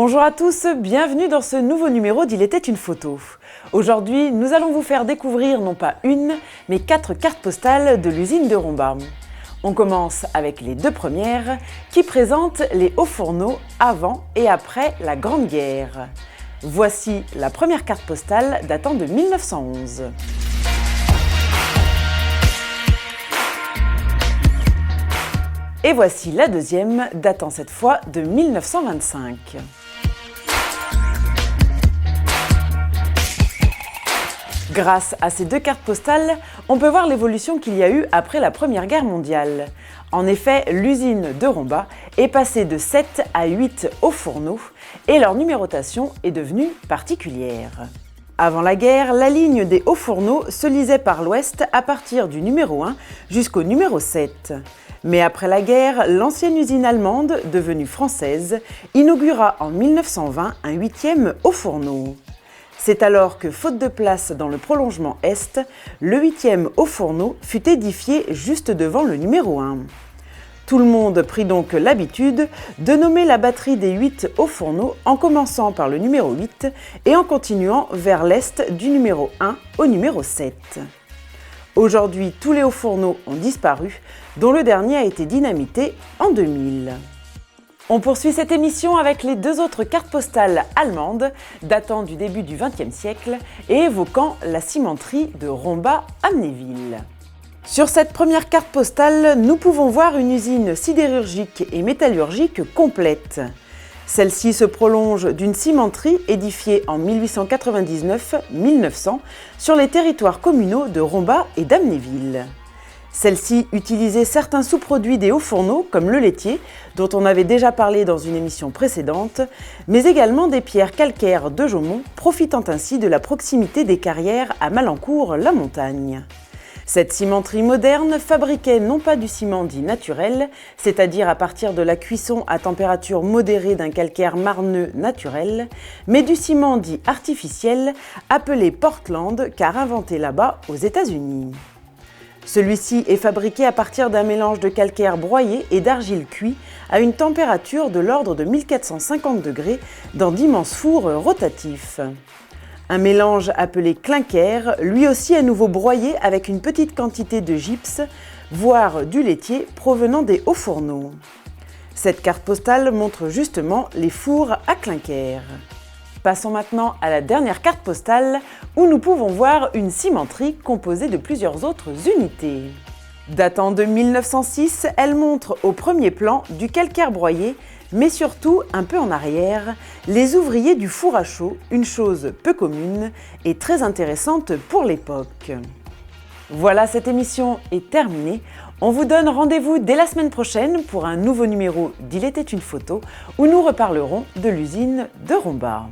Bonjour à tous, bienvenue dans ce nouveau numéro d'Il était une photo. Aujourd'hui, nous allons vous faire découvrir non pas une, mais 4 cartes postales de l'usine de Romba. On commence avec les deux premières qui présentent les hauts fourneaux avant et après la Grande Guerre. Voici la première carte postale datant de 1911. Et voici la deuxième, datant cette fois de 1925. Grâce à ces deux cartes postales, on peut voir l'évolution qu'il y a eu après la Première Guerre mondiale. En effet, l'usine de Romba est passée de 7 à 8 hauts fourneaux et leur numérotation est devenue particulière. Avant la guerre, la ligne des hauts fourneaux se lisait par l'ouest à partir du numéro 1 jusqu'au numéro 7. Mais après la guerre, l'ancienne usine allemande, devenue française, inaugura en 1920 un 8e haut fourneau. C'est alors que, faute de place dans le prolongement est, le 8e haut fourneau fut édifié juste devant le numéro 1. Tout le monde prit donc l'habitude de nommer la batterie des 8 hauts fourneaux en commençant par le numéro 8 et en continuant vers l'est du numéro 1 au numéro 7. Aujourd'hui, tous les hauts fourneaux ont disparu, dont le dernier a été dynamité en 2000. On poursuit cette émission avec les deux autres cartes postales allemandes datant du début du XXe siècle et évoquant la cimenterie de Romba-Amnéville. Sur cette première carte postale, nous pouvons voir une usine sidérurgique et métallurgique complète. Celle-ci se prolonge d'une cimenterie édifiée en 1899-1900 sur les territoires communaux de Romba et d'Amnéville. Celle-ci utilisait certains sous-produits des hauts fourneaux comme le laitier, dont on avait déjà parlé dans une émission précédente, mais également des pierres calcaires de Jaumont, profitant ainsi de la proximité des carrières à Malencourt-la-Montagne. Cette cimenterie moderne fabriquait non pas du ciment dit naturel, c'est-à-dire à partir de la cuisson à température modérée d'un calcaire marneux naturel, mais du ciment dit artificiel, appelé Portland car inventé là-bas aux États-Unis. Celui-ci est fabriqué à partir d'un mélange de calcaire broyé et d'argile cuit à une température de l'ordre de 1450 degrés dans d'immenses fours rotatifs. Un mélange appelé clinker, lui aussi à nouveau broyé avec une petite quantité de gypse, voire du laitier provenant des hauts fourneaux. Cette carte postale montre justement les fours à clinker. Passons maintenant à la dernière carte postale où nous pouvons voir une cimenterie composée de plusieurs autres unités. Datant de 1906, elle montre au premier plan du calcaire broyé, mais surtout, un peu en arrière, les ouvriers du four à chaud, une chose peu commune et très intéressante pour l'époque. Voilà, cette émission est terminée. On vous donne rendez-vous dès la semaine prochaine pour un nouveau numéro d'Il était une photo où nous reparlerons de l'usine de Romba.